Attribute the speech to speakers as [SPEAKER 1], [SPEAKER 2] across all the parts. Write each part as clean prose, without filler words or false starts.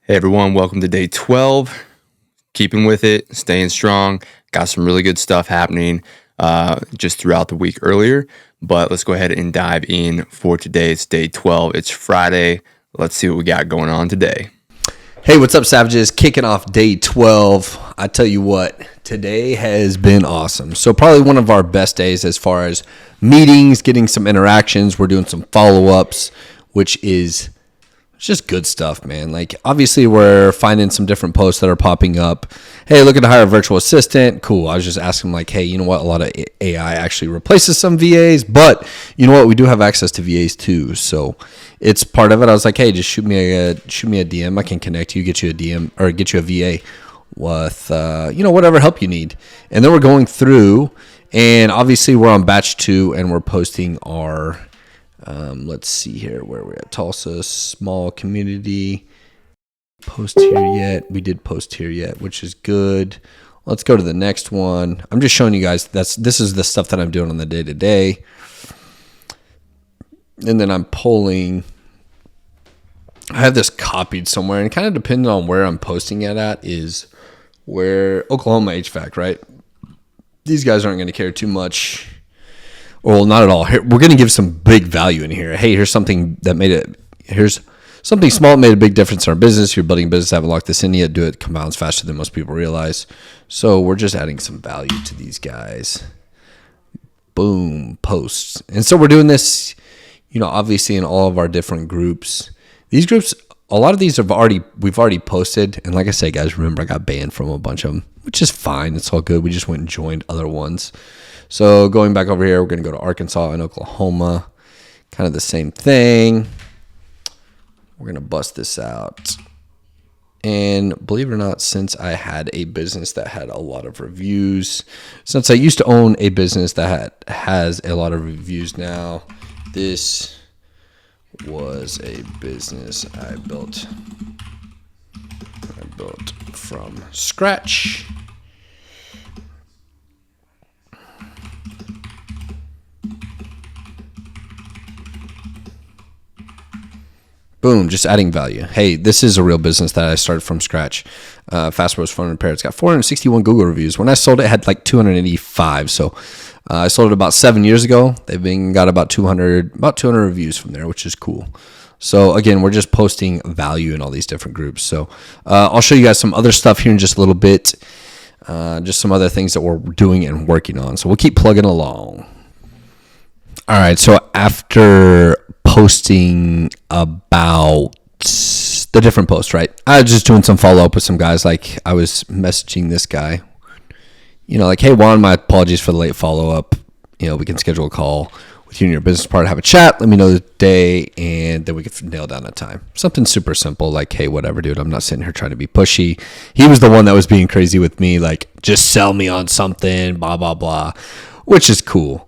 [SPEAKER 1] Hey everyone, welcome to day 12. Keeping with it, staying strong. Got some really good stuff happening just throughout the week earlier. But let's go ahead and dive in for today. It's day 12. It's Friday. Let's see what we got going on today.
[SPEAKER 2] Hey, what's up, Savages? Kicking off day 12. I tell you what, today has been awesome. So probably one of our best days as far as meetings, getting some interactions. We're doing some follow-ups, which is just good stuff, man. Like, obviously, we're finding some different posts that are popping up. Hey, looking to hire a virtual assistant. Cool. I was just asking, like, hey, you know what? A lot of AI actually replaces some VAs, but you know what? We do have access to VAs too. So it's part of it. I was like, hey, just shoot me a DM. I can connect you, get you a DM or get you a VA with, whatever help you need. And then we're going through, and obviously we're on batch 2 and we're posting our, let's see here where we're at. Tulsa, small community. Post here yet. We did post here yet, which is good. Let's go to the next one. I'm just showing you guys this is the stuff that I'm doing on the day-to-day. And then I'm pulling. I have this copied somewhere, and kind of depending on where I'm posting it at is where Oklahoma HVAC, right? These guys aren't going to care too much. Well, not at all. We're going to give some big value in here. Hey, here's something that here's something small that made a big difference in our business. You're building a business, haven't locked this in yet. Do it compounds faster than most people realize. So we're just adding some value to these guys. Boom, posts. And so we're doing this, obviously in all of our different groups. These groups, a lot of these we've already posted. And like I say, guys, remember I got banned from a bunch of them, which is fine. It's all good. We just went and joined other ones. So going back over here, we're going to go to Arkansas and Oklahoma. Kind of the same thing. We're going to bust this out. And believe it or not, since I had a business that had a lot of reviews, since I used to own a business that has a lot of reviews now, this was a business I built from scratch. Boom, just adding value. Hey, this is a real business that I started from scratch. Fast Rose Phone Repair. It's got 461 Google reviews. When I sold it, it had like 285. So I sold it about 7 years ago. They've got about 200 reviews from there, which is cool. So again, we're just posting value in all these different groups. So I'll show you guys some other stuff here in just a little bit. Just some other things that we're doing and working on. So we'll keep plugging along. All right, so after posting about the different posts, right? I was just doing some follow-up with some guys. Like, I was messaging this guy, like, hey, Juan, my apologies for the late follow-up. We can schedule a call with you and your business partner, have a chat, let me know the day, and then we can nail down a time. Something super simple, like, hey, whatever, dude, I'm not sitting here trying to be pushy. He was the one that was being crazy with me, like, just sell me on something, blah, blah, blah, which is cool.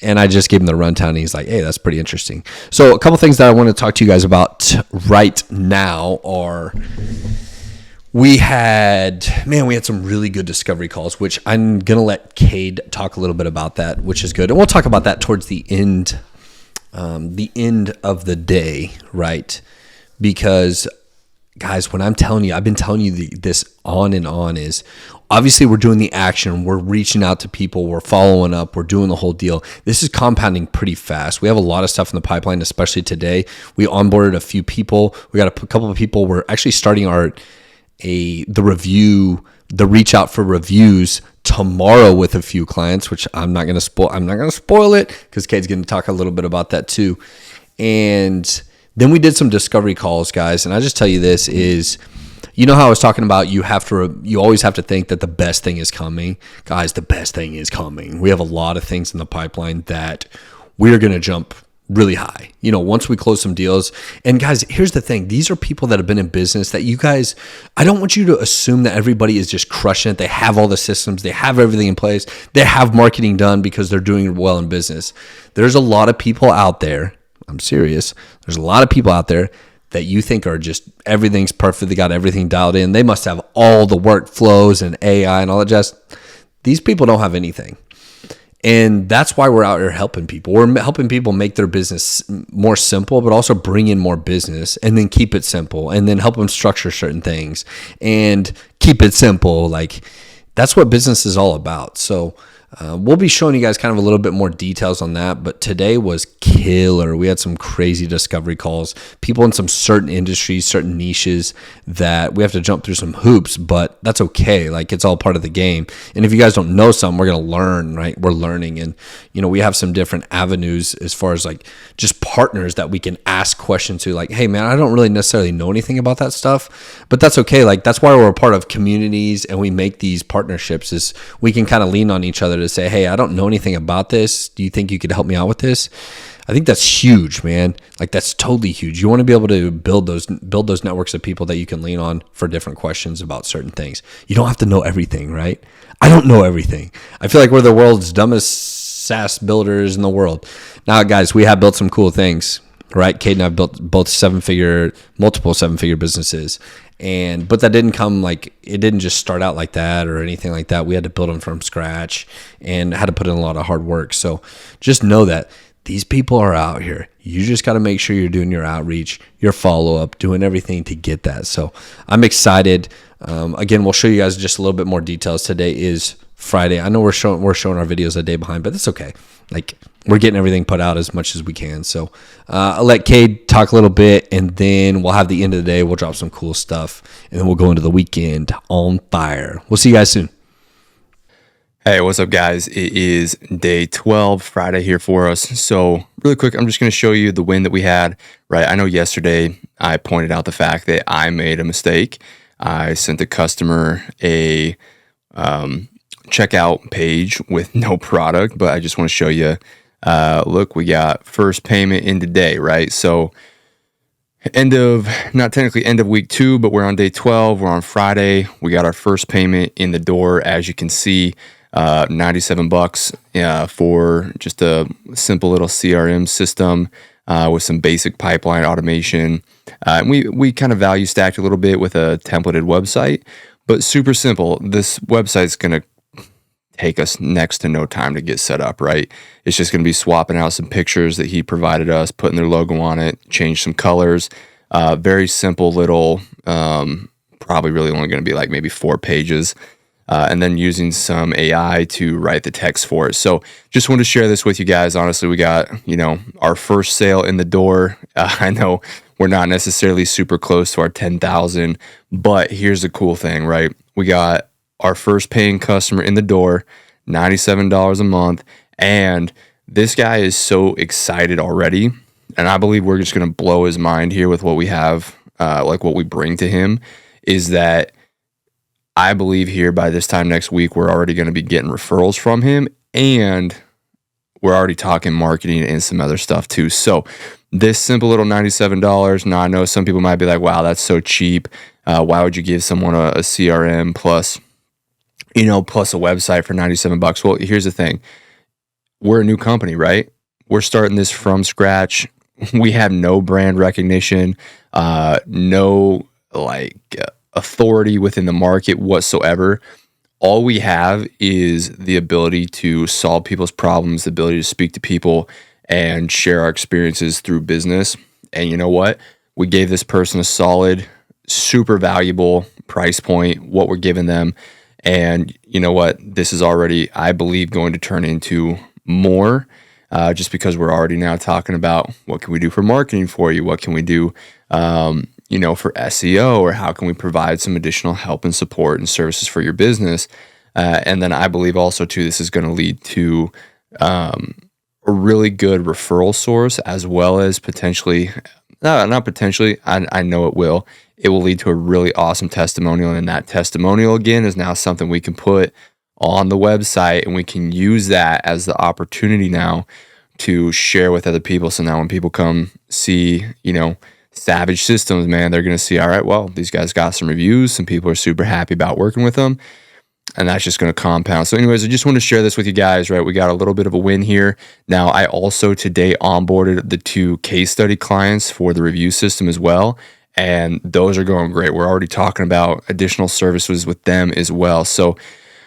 [SPEAKER 2] And I just gave him the rundown, and he's like, hey, that's pretty interesting. So a couple things that I want to talk to you guys about right now are we had some really good discovery calls, which I'm going to let Cade talk a little bit about that, which is good. And we'll talk about that towards the end of the day, right? Because, guys, when I'm telling you, I've been telling you this on and on is, obviously, we're doing the action. We're reaching out to people. We're following up. We're doing the whole deal. This is compounding pretty fast. We have a lot of stuff in the pipeline, especially today. We onboarded a few people. We got a couple of people. We're actually starting the reach out for reviews tomorrow with a few clients, which I'm not going to spoil. I'm not going to spoil it because Kate's going to talk a little bit about that too. And then we did some discovery calls, guys. And I just tell you this is, how I was talking about you always have to think that the best thing is coming. Guys, the best thing is coming. We have a lot of things in the pipeline that we're going to jump really high. Once we close some deals. And guys, here's the thing. These are people that have been in business that you guys, I don't want you to assume that everybody is just crushing it. They have all the systems. They have everything in place. They have marketing done because they're doing well in business. There's a lot of people out there. I'm serious. There's a lot of people out there that you think are just everything's perfect. They got everything dialed in. They must have all the workflows and AI and all that jazz. These people don't have anything. And that's why we're out here helping people. We're helping people make their business more simple, but also bring in more business and then keep it simple and then help them structure certain things and keep it simple. Like, that's what business is all about. So we'll be showing you guys kind of a little bit more details on that, but today was killer. We had some crazy discovery calls, people in some certain industries, certain niches that we have to jump through some hoops, but that's okay. Like, it's all part of the game. And if you guys don't know something, we're going to learn, right? We're learning. And, we have some different avenues as far as like just partners that we can ask questions to, like, hey man, I don't really necessarily know anything about that stuff, but that's okay. Like, that's why we're a part of communities and we make these partnerships, is we can kind of lean on each other to say, hey, I don't know anything about this. Do you think you could help me out with this? I think that's huge, man. Like, that's totally huge. You want to be able to build those networks of people that you can lean on for different questions about certain things. You don't have to know everything, right? I don't know everything. I feel like we're the world's dumbest SaaS builders in the world. Now, guys, we have built some cool things, right? Kate and I have built both multiple seven-figure businesses. But that didn't come like, it didn't just start out like that or anything like that. We had to build them from scratch and had to put in a lot of hard work. So just know that these people are out here. You just got to make sure you're doing your outreach, your follow-up, doing everything to get that. So I'm excited. Again, we'll show you guys just a little bit more details. Today is Friday. I know we're showing our videos a day behind, but that's okay. Like, we're getting everything put out as much as we can. So I'll let Cade talk a little bit, and then we'll have the end of the day. We'll drop some cool stuff, and then we'll go into the weekend on fire. We'll see you guys soon.
[SPEAKER 1] Hey, what's up, guys? It is day 12, Friday here for us. So really quick, I'm just going to show you the win that we had, right? I know yesterday I pointed out the fact that I made a mistake. I sent the customer a checkout page with no product, but I just want to show you, look, we got first payment in today, right? So not technically end of week 2, but we're on day 12. We're on Friday. We got our first payment in the door. As you can see, $97 for just a simple little CRM system with some basic pipeline automation. And we kind of value stacked a little bit with a templated website, but super simple. This website's going to take us next to no time to get set up, right? It's just going to be swapping out some pictures that he provided us, putting their logo on it, change some colors. Very simple little, probably really only going to be like maybe 4 pages. And then using some AI to write the text for it. So just wanted to share this with you guys. Honestly, we got, our first sale in the door. I know we're not necessarily super close to our 10,000, but here's the cool thing, right? We got our first paying customer in the door, $97 a month. And this guy is so excited already. And I believe we're just going to blow his mind here with what we have, like what we bring to him, is that I believe here by this time next week, we're already going to be getting referrals from him, and we're already talking marketing and some other stuff too. So this simple little $97, now I know some people might be like, wow, that's so cheap. Why would you give someone a CRM plus a website for $97? Well, here's the thing. We're a new company, right? We're starting this from scratch. We have no brand recognition, no authority within the market whatsoever. All we have is the ability to solve people's problems, the ability to speak to people and share our experiences through business. And you know what? We gave this person a solid, super valuable price point, what we're giving them. And you know what? This is already, I believe, going to turn into more, just because we're already now talking about what can we do for marketing for you? What can we do for SEO, or how can we provide some additional help and support and services for your business? And then I believe also too, this is going to lead to a really good referral source, as well as potentially, not potentially, I know it will lead to a really awesome testimonial. And that testimonial again is now something we can put on the website, and we can use that as the opportunity now to share with other people. So now when people come see, Savage Systems, man, they're going to see, all right, well, these guys got some reviews. Some people are super happy about working with them, and that's just going to compound. So anyways, I just want to share this with you guys, right? We got a little bit of a win here. Now, I also today onboarded the 2 case study clients for the review system as well, and those are going great. We're already talking about additional services with them as well. So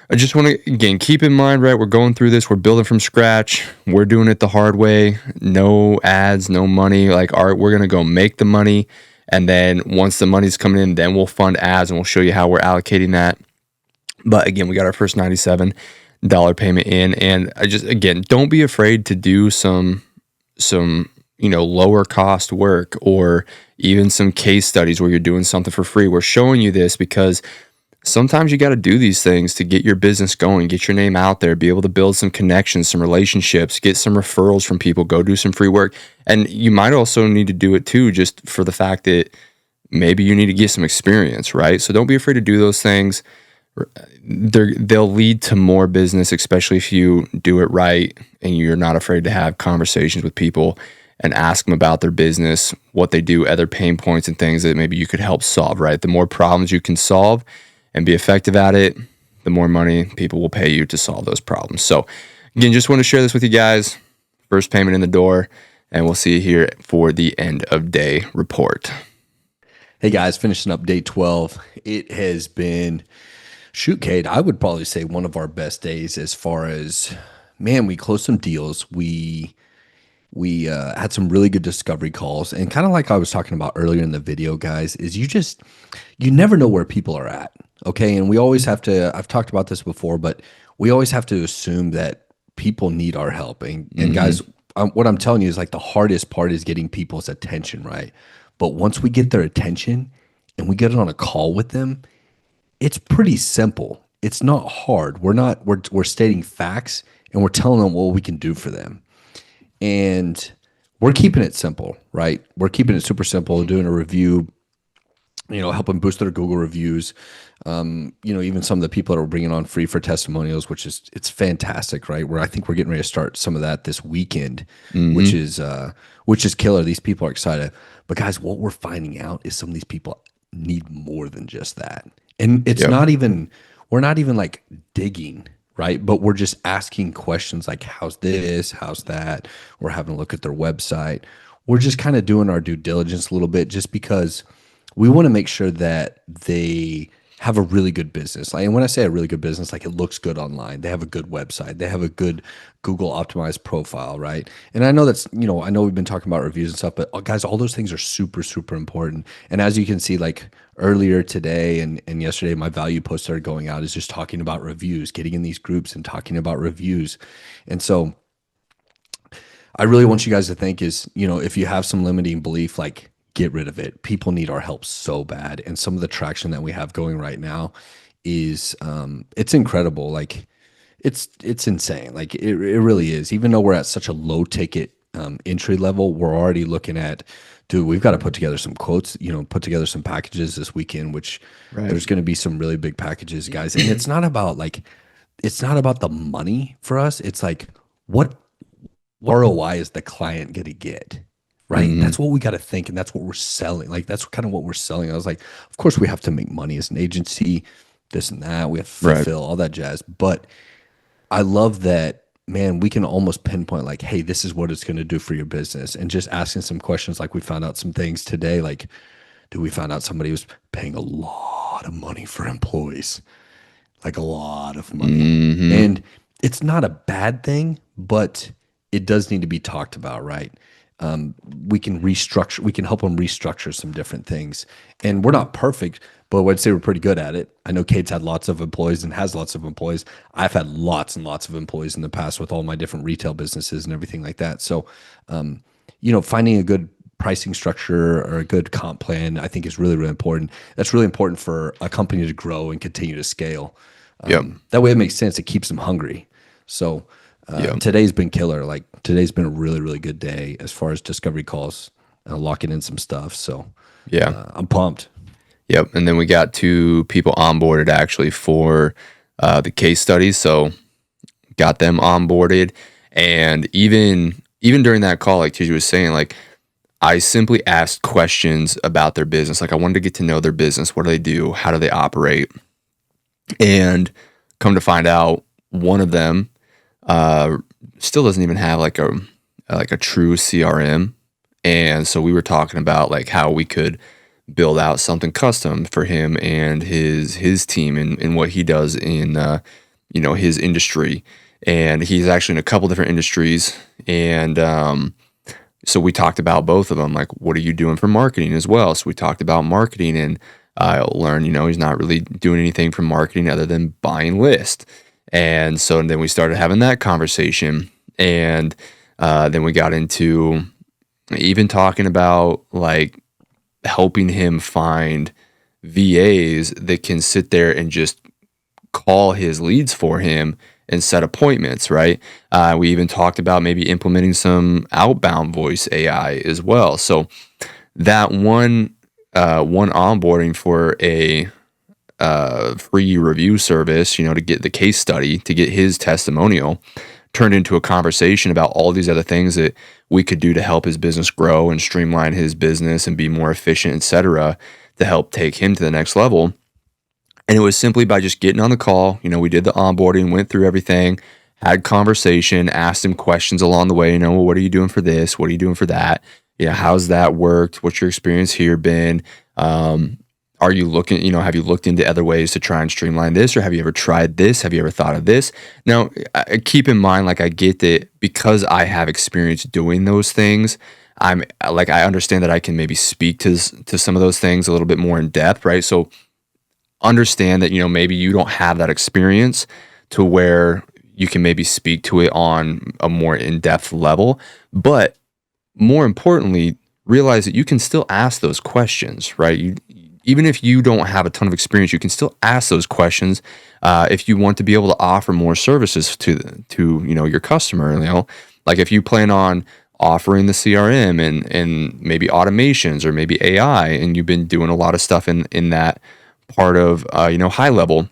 [SPEAKER 1] I just want to, again, keep in mind, right? We're going through this. We're building from scratch. We're doing it the hard way. No ads, no money. Like, all right, we're going to go make the money. And then once the money's coming in, then we'll fund ads and we'll show you how we're allocating that. But again, we got our first $97 payment in. And I just, again, don't be afraid to do some, lower cost work, or even some case studies where you're doing something for free. We're showing you this because sometimes you got to do these things to get your business going, get your name out there, be able to build some connections, some relationships, get some referrals from people, go do some free work. And you might also need to do it too, just for the fact that maybe you need to get some experience, right? So don't be afraid to do those things. They'll lead to more business, especially if you do it right and you're not afraid to have conversations with people and ask them about their business, what they do, other pain points and things that maybe you could help solve, right? The more problems you can solve and be effective at it, the more money people will pay you to solve those problems. So again, just want to share this with you guys. First payment in the door, and we'll see you here for the end of day report.
[SPEAKER 2] Hey guys, finishing up day 12. It has been, shoot, Kate, I would probably say one of our best days as far as, man, we closed some deals. We had some really good discovery calls, and kind of like I was talking about earlier in the video, guys, is you never know where people are at. Okay. And we always have to, I've talked about this before, but we always have to assume that people need our help. And guys, what I'm telling you is like the hardest part is getting people's attention, right? But once we get their attention and we get on a call with them, it's pretty simple. It's not hard. We're stating facts and we're telling them what we can do for them. And we're keeping it simple, right? We're keeping it super simple, doing a review, helping boost their Google reviews. Even some of the people that are bringing on free for testimonials, it's fantastic, right? Where I think we're getting ready to start some of that this weekend, which is killer. These people are excited. But guys, what we're finding out is some of these people need more than just that. And it's we're not even like digging, right? But we're just asking questions like, how's this? How's that? We're having a look at their website. We're just kind of doing our due diligence a little bit, just because we want to make sure that they have a really good business. Like, and when I say a really good business, like it looks good online. They have a good website. They have a good Google optimized profile, right? And I know I know we've been talking about reviews and stuff, but guys, all those things are super, super important. And as you can see, like earlier today and yesterday, my value post started going out is just talking about reviews, getting in these groups and talking about reviews. And so I really want you guys to think is, if you have some limiting belief, like, get rid of it. People need our help so bad. And some of the traction that we have going right now is, it's incredible. Like it's insane. Like it really is. Even though we're at such a low ticket, entry level, we're already looking at, dude, we've got to put together some quotes, put together some packages this weekend, which there's going to be some really big packages, guys. And it's not about the money for us. It's like, what ROI is the client going to get? Right. That's what we got to think. And that's what we're selling. Like, that's kind of what we're selling. I was like, of course we have to make money as an agency, this and that. We have to fulfill all that jazz. But I love that, man, we can almost pinpoint like, hey, this is what it's going to do for your business. And just asking some questions. Like we found out some things today. Like, we found out somebody was paying a lot of money for employees, like a lot of money. And it's not a bad thing, but it does need to be talked about, right? We can help them restructure some different things. And we're not perfect, but I'd say we're pretty good at it. I know Kate's had lots of employees and has lots of employees. I've had lots and lots of employees in the past with all my different retail businesses and everything like that. So, finding a good pricing structure or a good comp plan, I think is really, really important. That's really important for a company to grow and continue to scale. That way it makes sense. It keeps them hungry. So, today's been killer. Like today's been a really, really good day as far as discovery calls, locking in some stuff. So I'm pumped.
[SPEAKER 1] Yep. And then we got 2 people onboarded actually for the case studies. So got them onboarded. And even during that call, like Tiju was saying, like I simply asked questions about their business. Like I wanted to get to know their business. What do they do? How do they operate? And come to find out, one of them still doesn't even have like a true CRM. And so we were talking about like how we could build out something custom for him and his team and what he does in his industry, and he's actually in a couple different industries. And so we talked about both of them, like, what are you doing for marketing as well? So we talked about marketing, and I learned, he's not really doing anything for marketing other than buying lists. And so then we started having that conversation, and then we got into even talking about like helping him find VAs that can sit there and just call his leads for him and set appointments, right? We even talked about maybe implementing some outbound voice AI as well. So that one onboarding for a free review service, to get the case study, to get his testimonial, turned into a conversation about all these other things that we could do to help his business grow and streamline his business and be more efficient, etc., to help take him to the next level. And it was simply by just getting on the call. We did the onboarding, went through everything, had conversation, asked him questions along the way. Well, what are you doing for this? What are you doing for that? How's that worked? What's your experience here been? Are you looking, have you looked into other ways to try and streamline this? Or have you ever tried this? Have you ever thought of this? Now, keep in mind, like, I get that because I have experience doing those things, I understand that I can maybe speak to some of those things a little bit more in depth, right? So understand that, maybe you don't have that experience to where you can maybe speak to it on a more in-depth level. But more importantly, realize that you can still ask those questions, right? Even if you don't have a ton of experience, you can still ask those questions if you want to be able to offer more services to your customer. Like if you plan on offering the CRM and maybe automations or maybe AI, and you've been doing a lot of stuff in that part of high level,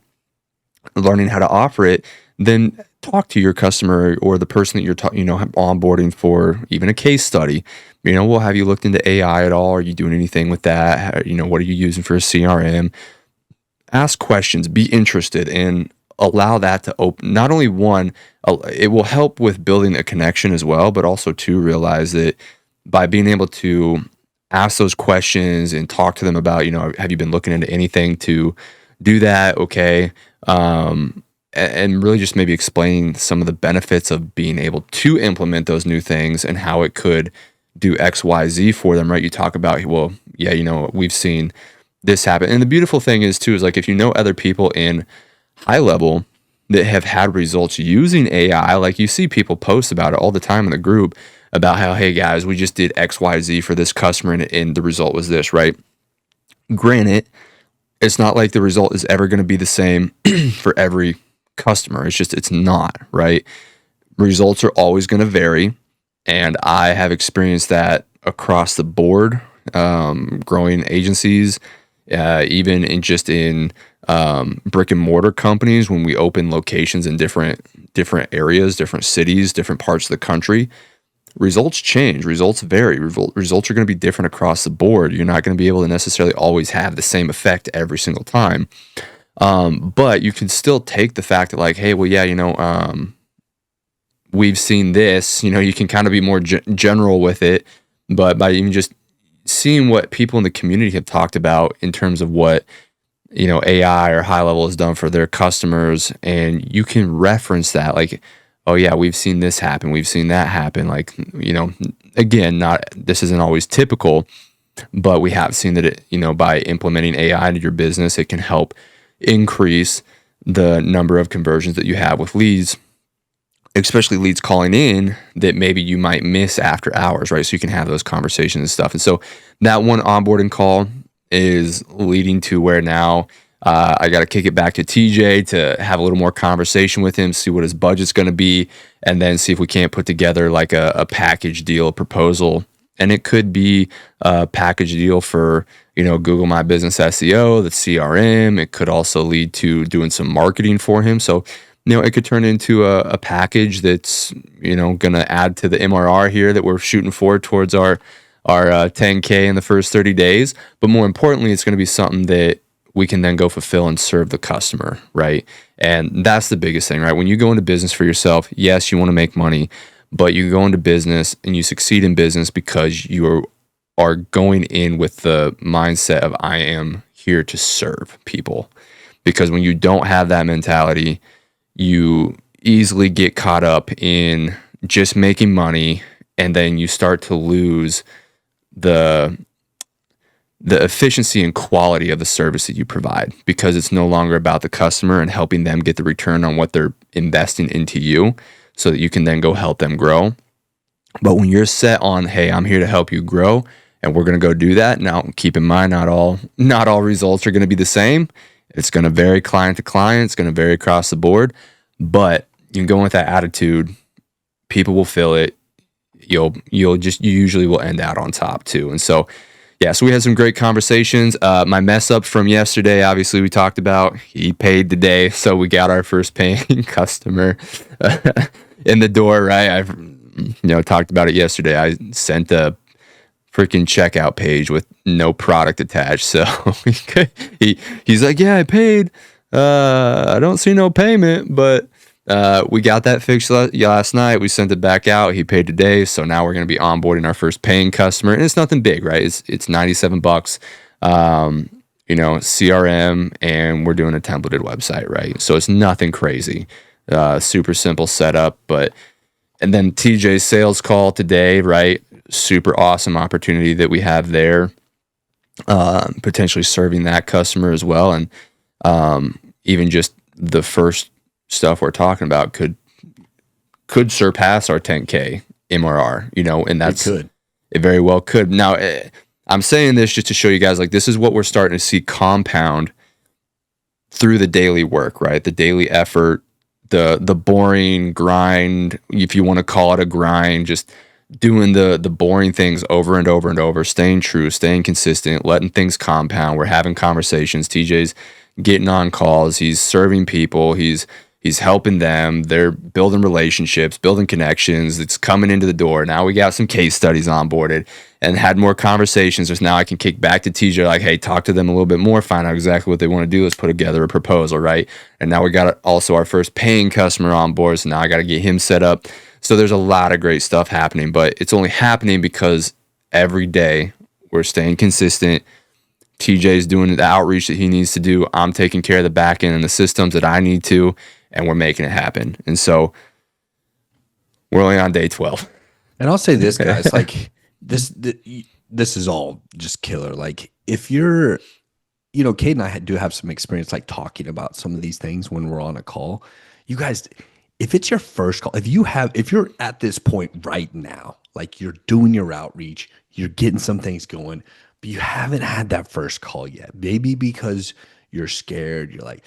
[SPEAKER 1] learning how to offer it, then talk to your customer or the person that you're onboarding for even a case study. Well, have you looked into AI at all? Are you doing anything with that? What are you using for a CRM? Ask questions, be interested, and allow that to open. Not only one, it will help with building a connection as well, but also to realize that by being able to ask those questions and talk to them about, have you been looking into anything to do that? Okay. And really just maybe explaining some of the benefits of being able to implement those new things and how it could do X, Y, Z for them, right? You talk about, well, yeah, we've seen this happen. And the beautiful thing is too, is like, if you know other people in high level that have had results using AI, like you see people post about it all the time in the group about how, hey guys, we just did X, Y, Z for this customer and the result was this, right? Granted, it's not like the result is ever going to be the same for every customer. It's not, right? Results are always going to vary. And I have experienced that across the board, growing agencies, even in brick and mortar companies, when we open locations in different areas, different cities, different parts of the country. Results change, results vary, results are going to be different across the board. You're not going to be able to necessarily always have the same effect every single time. But you can still take the fact that, like, hey, well, yeah, we've seen this, you can kind of be more general with it, but by even just seeing what people in the community have talked about in terms of what, AI or high level has done for their customers, and you can reference that, like, oh yeah, we've seen this happen, we've seen that happen. Like, again, this isn't always typical, but we have seen that it, by implementing AI into your business, it can help increase the number of conversions that you have with leads, especially leads calling in that maybe you might miss after hours, right? So you can have those conversations and stuff. And so that one onboarding call is leading to where now I got to kick it back to TJ to have a little more conversation with him, see what his budget's going to be, and then see if we can't put together like a package deal, proposal. And it could be a package deal for, Google My Business SEO, the CRM. It could also lead to doing some marketing for him. So, it could turn into a package that's, going to add to the MRR here that we're shooting for towards our 10K in the first 30 days. But more importantly, it's going to be something that we can then go fulfill and serve the customer, right? And that's the biggest thing, right? When you go into business for yourself, yes, you want to make money, but you go into business and you succeed in business because you are going in with the mindset of, I am here to serve people. Because when you don't have that mentality, you easily get caught up in just making money, and then you start to lose the efficiency and quality of the service that you provide, because it's no longer about the customer and helping them get the return on what they're investing into you so that you can then go help them grow. But when you're set on, hey, I'm here to help you grow and we're going to go do that. Now, keep in mind, not all results are going to be the same. It's going to vary client to client. It's going to vary across the board, but you can go in with that attitude. People will feel it. You usually will end out on top too. And so, yeah, so we had some great conversations. My mess up from yesterday, obviously, we talked about. He paid today, so we got our first paying customer in the door, right? I've talked about it yesterday. I sent a freaking checkout page with no product attached. So he's like, yeah, I paid. I don't see no payment, but we got that fixed last night. We sent it back out. He paid today. So now we're going to be onboarding our first paying customer. And it's nothing big, right? It's $97, CRM, and we're doing a templated website, right? So it's nothing crazy. Super simple setup. And then TJ's sales call today, right? Super awesome opportunity that we have there. Potentially serving that customer as well. And even just the first stuff we're talking about could surpass our 10K MRR, and it very well could. Now, I'm saying this just to show you guys, like, this is what we're starting to see compound through the daily work, right? The daily effort, the boring grind, if you want to call it a grind, just doing the boring things over and over and over, staying true, staying consistent, letting things compound. We're having conversations. TJ's getting on calls. He's serving people. He's helping them. They're building relationships, building connections. It's coming into the door. Now we got some case studies onboarded and had more conversations. Just now I can kick back to TJ like, hey, talk to them a little bit more, find out exactly what they want to do. Let's put together a proposal, right? And now we got also our first paying customer on board. So now I got to get him set up. So there's a lot of great stuff happening, but it's only happening because every day we're staying consistent. TJ's doing the outreach that he needs to do. I'm taking care of the back end and the systems that I need to, and we're making it happen. And so we're only on day 12.
[SPEAKER 2] And I'll say this, guys, like this is all just killer. Like if you're, Kate and I do have some experience like talking about some of these things when we're on a call. You guys, if it's your first call, if you're at this point right now, like you're doing your outreach, you're getting some things going, but you haven't had that first call yet, maybe because you're scared. You're like,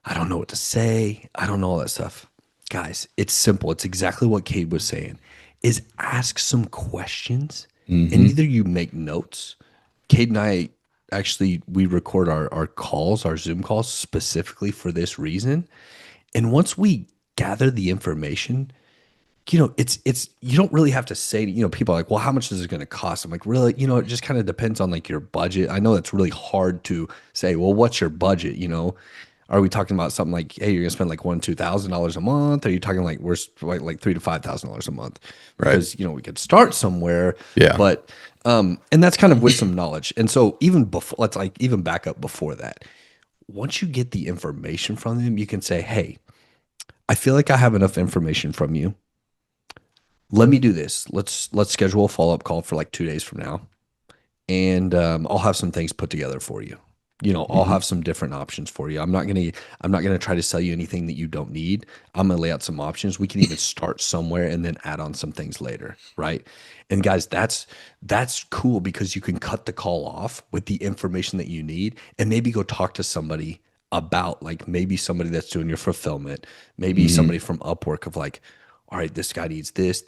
[SPEAKER 2] I don't know what to say. I don't know all that stuff. Guys, it's simple. It's exactly what Cade was saying, is ask some questions and either you make notes. Cade and I actually, we record our calls, our Zoom calls specifically for this reason. And once we gather the information, it's you don't really have to say, people are like, well, how much is it going to cost? I'm like, really? It just kind of depends on like your budget. I know that's really hard to say, well, what's your budget? Are we talking about something like, hey, you're gonna spend like $1,000-$2,000 a month? Are you talking like we're like $3,000 to $5,000 a month? Because we could start somewhere.
[SPEAKER 1] Yeah.
[SPEAKER 2] But and that's kind of with some knowledge. And so even before, let's like even back up before that. Once you get the information from them, you can say, hey, I feel like I have enough information from you. Let me do this. Let's schedule a follow-up call for like 2 days from now, and I'll have some things put together for you. I'll have some different options for you. I'm not gonna try to sell you anything that you don't need. I'm gonna lay out some options. We can even start somewhere and then add on some things later, right? And guys, that's cool because you can cut the call off with the information that you need and maybe go talk to somebody about, like, maybe somebody that's doing your fulfillment, maybe somebody from Upwork of like, all right, this guy needs this,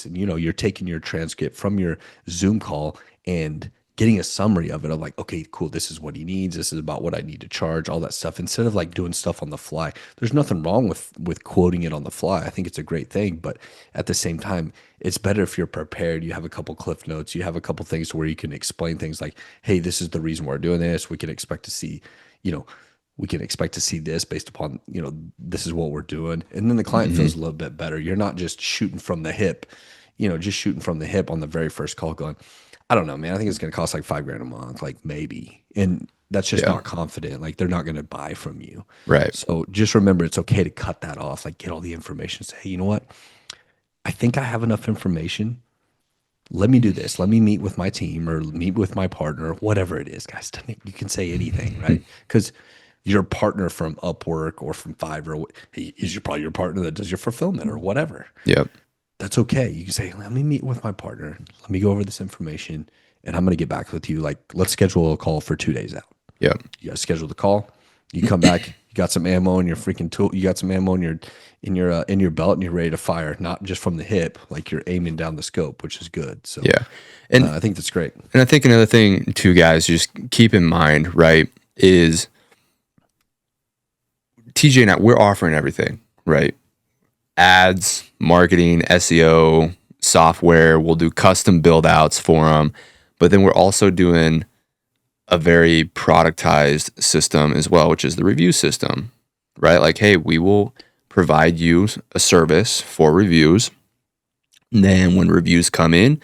[SPEAKER 2] and you're taking your transcript from your Zoom call and getting a summary of it of like, okay, cool, this is what he needs, this is about what I need to charge, all that stuff, instead of like doing stuff on the fly. There's nothing wrong with quoting it on the fly. I think it's a great thing, but at the same time, it's better if you're prepared. You have a couple cliff notes, you have a couple things where you can explain things like, hey, this is the reason we're doing this. We can expect to see, this based upon, this is what we're doing. And then the client feels a little bit better. You're not just shooting from the hip, on the very first call going, I don't know, man, I think it's going to cost like $5,000 a month, like maybe. And That's just
[SPEAKER 1] Yeah.
[SPEAKER 2] not confident. Like they're not going to buy from you.
[SPEAKER 1] Right.
[SPEAKER 2] So just remember, it's okay to cut that off. Like get all the information. Say, hey, you know what? I think I have enough information. Let me do this. Let me meet with my team or meet with my partner, whatever it is, guys. You can say anything, right? Because your partner from Upwork or from Fiverr is probably your partner that does your fulfillment or whatever.
[SPEAKER 1] Yep.
[SPEAKER 2] That's okay. You can say, let me meet with my partner. Let me go over this information and I'm going to get back with you. Like, let's schedule a call for 2 days out.
[SPEAKER 1] Yep.
[SPEAKER 2] You guys schedule the call. You come back. You got some ammo in your freaking tool. You got some ammo in your belt, and you're ready to fire. Not just from the hip, like you're aiming down the scope, which is good. So
[SPEAKER 1] Yeah. And
[SPEAKER 2] I think that's great.
[SPEAKER 1] and I think another thing too, guys, just keep in mind, right, is TJ and I, we're offering everything, right? Ads, marketing, SEO, software. We'll do custom build outs for them, but then we're also doing a very productized system as well, which is the review system, right? Like, hey, we will provide you a service for reviews. And then when reviews come in,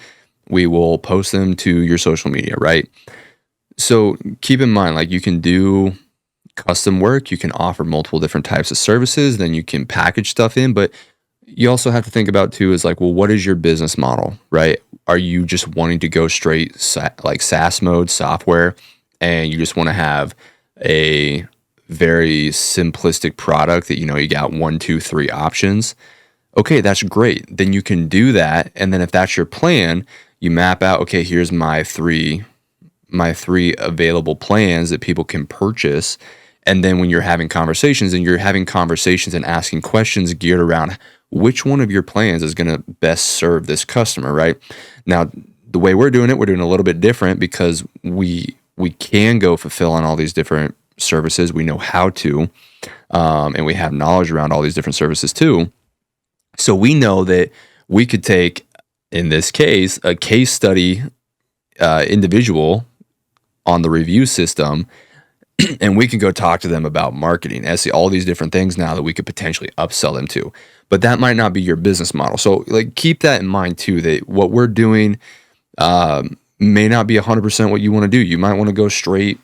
[SPEAKER 1] we will post them to your social media, right? So keep in mind, like you can do custom work, you can offer multiple different types of services, then you can package stuff in, but you also have to think about too is like, well, what is your business model, right? Are you just wanting to go straight like SaaS mode software and you just want to have a very simplistic product that, you got 1, 2, 3 options? Okay, that's great. Then you can do that. And then if that's your plan, you map out, okay, here's my three available plans that people can purchase. And then when you're having conversations and asking questions geared around which one of your plans is going to best serve this customer, right? Now, the way we're doing it a little bit different because we can go fulfill on all these different services. We know how to, and we have knowledge around all these different services too. So we know that we could take, in this case, a case study individual on the review system, and we can go talk to them about marketing, SEO, all these different things now that we could potentially upsell them to. But that might not be your business model. So like keep that in mind too, that what we're doing may not be 100% what you want to do. You might want to go straight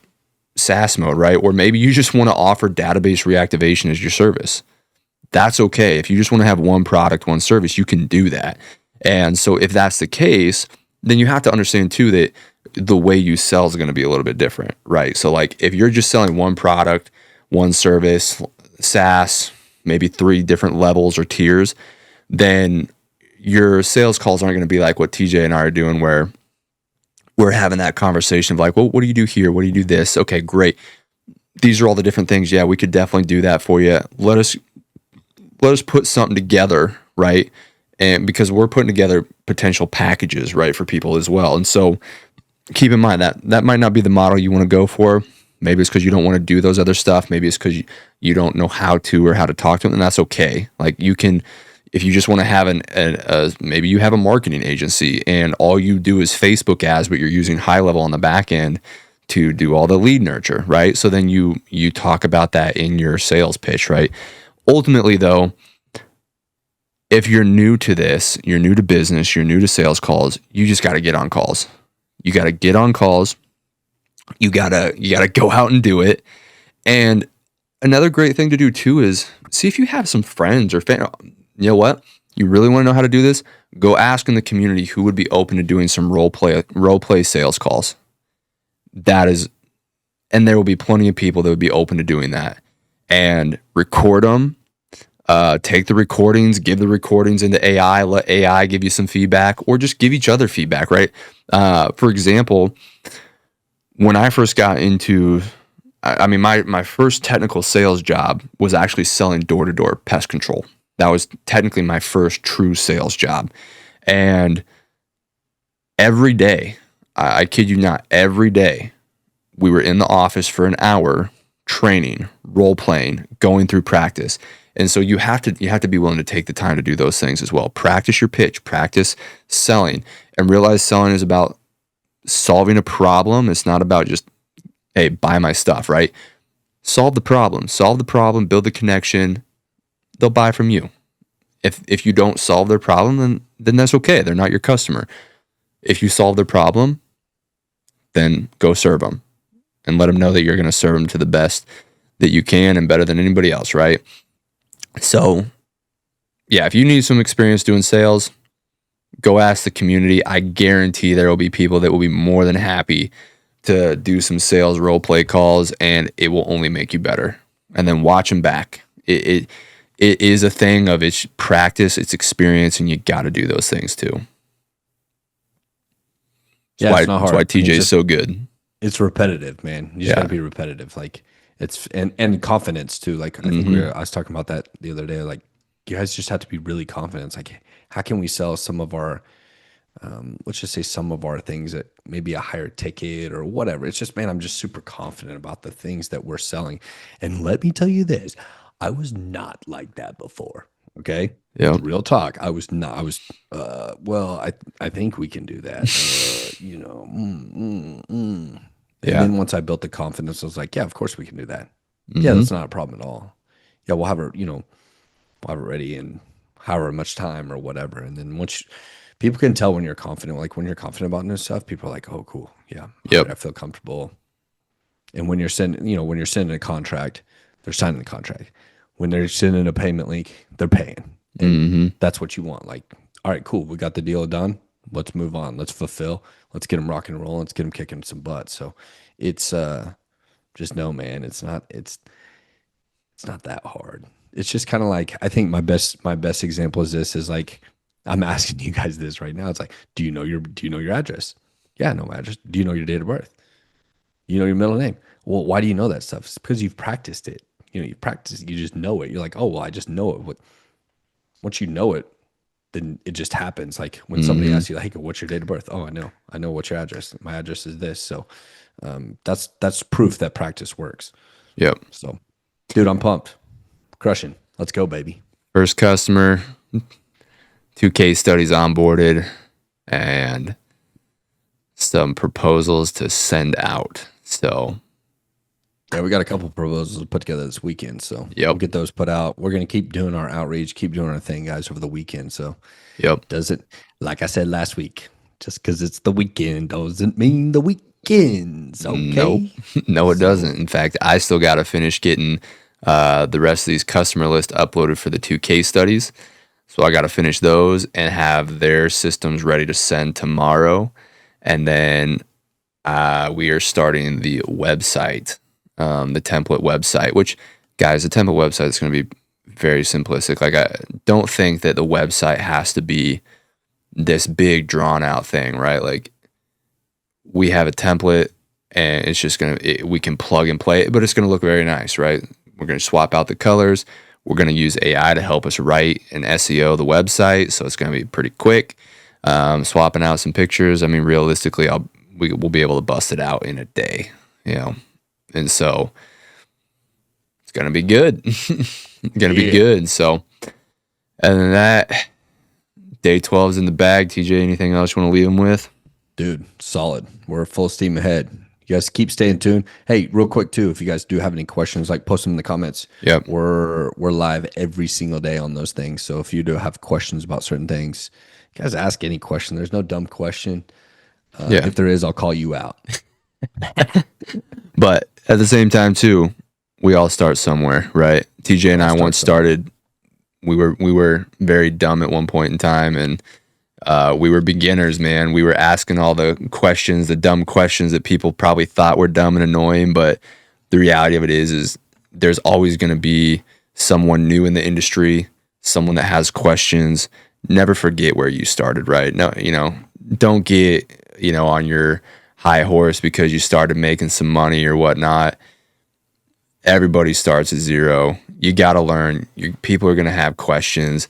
[SPEAKER 1] SaaS mode, right? Or maybe you just want to offer database reactivation as your service. That's okay. If you just want to have one product, one service, you can do that. And so if that's the case, then you have to understand too that the way you sell is going to be a little bit different, right? So like if you're just selling one product, one service, SaaS, maybe 3 different levels or tiers, then your sales calls aren't going to be like what TJ and I are doing where we're having that conversation of like, well, what do you do here? What do you do this? Okay, great. These are all the different things. Yeah, we could definitely do that for you. Let us put something together, right? And because we're putting together potential packages, right, for people as well. And so keep in mind that might not be the model you want to go for. Maybe it's because you don't want to do those other stuff. Maybe it's because you don't know how to or how to talk to them, and that's okay. Like you can, if you just want to have maybe you have a marketing agency and all you do is Facebook ads, but you're using high level on the back end to do all the lead nurture, right? So then you talk about that in your sales pitch, right? Ultimately, though, if you're new to this, you're new to business, you're new to sales calls, you just got to get on calls. You got to get on calls. You gotta go out and do it. And another great thing to do too is see if you have some friends or you know what? You really want to know how to do this? Go ask in the community who would be open to doing some role play sales calls. And there will be plenty of people that would be open to doing that. And record them. Take the recordings, give the recordings into AI, let AI give you some feedback, or just give each other feedback, right? For example, when I first got into, my first technical sales job was actually selling door-to-door pest control. That was technically my first true sales job. And every day, I kid you not, every day, we were in the office for an hour training, role-playing, going through practice. And so you have to be willing to take the time to do those things as well. Practice your pitch, practice selling, and realize selling is about solving a problem. It's not about just, hey, buy my stuff, right? Solve the problem, build the connection. They'll buy from you. If you don't solve their problem, then that's okay. They're not your customer. If you solve their problem, then go serve them. and let them know that you're going to serve them to the best that you can and better than anybody else, right? So, yeah, if you need some experience doing sales, go ask the community. I guarantee there will be people that will be more than happy to do some sales role play calls, and it will only make you better. And then watch them back. It is a thing of it's practice, it's experience, and you got to do those things too. It's why TJ is so good.
[SPEAKER 2] It's repetitive, man. You just got to be repetitive. Like it's and confidence too. Like I think I was talking about that the other day. Like you guys just have to be really confident. It's like how can we sell some of our let's just say some of our things at maybe a higher ticket or whatever. It's just, man, I'm just super confident about the things that we're selling. And let me tell you this, I was not like that before. Okay.
[SPEAKER 1] Yeah.
[SPEAKER 2] Real talk. I was not, well, I think we can do that. And then once I built the confidence, I was like, yeah, of course we can do that. Yeah. That's not a problem at all. Yeah. We'll have it ready in however much time or whatever. And then once people can tell when you're confident, like when you're confident about new stuff, people are like, oh, cool. Yeah.
[SPEAKER 1] Yep.
[SPEAKER 2] I feel comfortable. And when you're sending a contract, they're signing the contract. When they're sending a payment link, they're paying. And that's what you want. Like, all right, cool. We got the deal done. Let's move on. Let's fulfill. Let's get them rocking and rolling. Let's get them kicking some butt. So it's just no, man. It's not that hard. It's just kind of like, I think my best example is this is like, I'm asking you guys this right now. It's like, do you know your address? Yeah, I know my address. Do you know your date of birth? You know your middle name? Well, why do you know that stuff? It's because you've practiced it. You've practiced it. You just know it. You're like, oh, well, I just know it. Once you know it, then it just happens. Like when somebody asks you, like, hey, what's your date of birth? Oh, I know what's your address. My address is this. So that's proof that practice works.
[SPEAKER 1] Yep.
[SPEAKER 2] So, dude, I'm pumped. Crushing. Let's go, baby.
[SPEAKER 1] First customer, 2 case studies onboarded, and some proposals to send out. So,
[SPEAKER 2] yeah, we got a couple proposals to put together this weekend. So,
[SPEAKER 1] we'll
[SPEAKER 2] get those put out. We're going to keep doing our outreach, keep doing our thing, guys, over the weekend. So, like I said last week, just because it's the weekend doesn't mean the weekend's okay.
[SPEAKER 1] No, it doesn't. In fact, I still got to finish getting the rest of these customer lists uploaded for the 2 case studies. So I got to finish those and have their systems ready to send tomorrow. And then we are starting the website, the template website, which, guys, the template website is going to be very simplistic. Like, I don't think that the website has to be this big drawn out thing, right? Like, we have a template and it's just we can plug and play it, but it's going to look very nice, right? We're going to swap out the colors. We're going to use AI to help us write and SEO the website, so it's going to be pretty quick. Swapping out some pictures. I mean, realistically, we'll be able to bust it out in a day, and so it's going to be good. Be good. So, other than that, day 12 is in the bag. TJ, anything else you want to leave them with?
[SPEAKER 2] Dude, solid. We're full steam ahead. You guys keep staying tuned. Hey, real quick too, if you guys do have any questions, like post them in the comments.
[SPEAKER 1] Yep.
[SPEAKER 2] We're live every single day on those things. So if you do have questions about certain things, you guys ask any question. There's no dumb question. If there is, I'll call you out.
[SPEAKER 1] But at the same time too, we all start somewhere, right? TJ and I once started. We were very dumb at one point in time, and we were beginners, man. We were asking all the questions, the dumb questions that people probably thought were dumb and annoying. But the reality of it is there's always going to be someone new in the industry, someone that has questions. Never forget where you started, right? No, don't get, on your high horse because you started making some money or whatnot. Everybody starts at zero. You got to learn. People are going to have questions.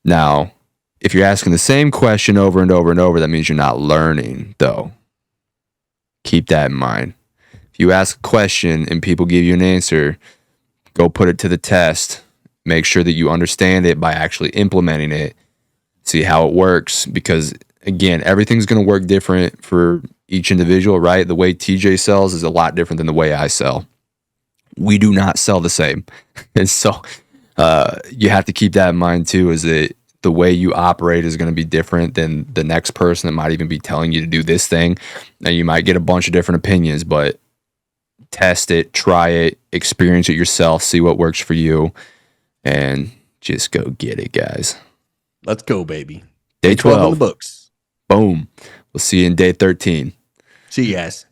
[SPEAKER 1] Now, if you're asking the same question over and over and over, that means you're not learning, though. Keep that in mind. If you ask a question and people give you an answer, go put it to the test. Make sure that you understand it by actually implementing it. See how it works. Because, again, everything's going to work different for each individual, right? The way TJ sells is a lot different than the way I sell. We do not sell the same. And so you have to keep that in mind, too, is that the way you operate is going to be different than the next person that might even be telling you to do this thing. And you might get a bunch of different opinions, but test it, try it, experience it yourself, see what works for you, and just go get it, guys.
[SPEAKER 2] Let's go, baby.
[SPEAKER 1] Day 12
[SPEAKER 2] on the books.
[SPEAKER 1] Boom. We'll see you in day 13.
[SPEAKER 2] See you guys.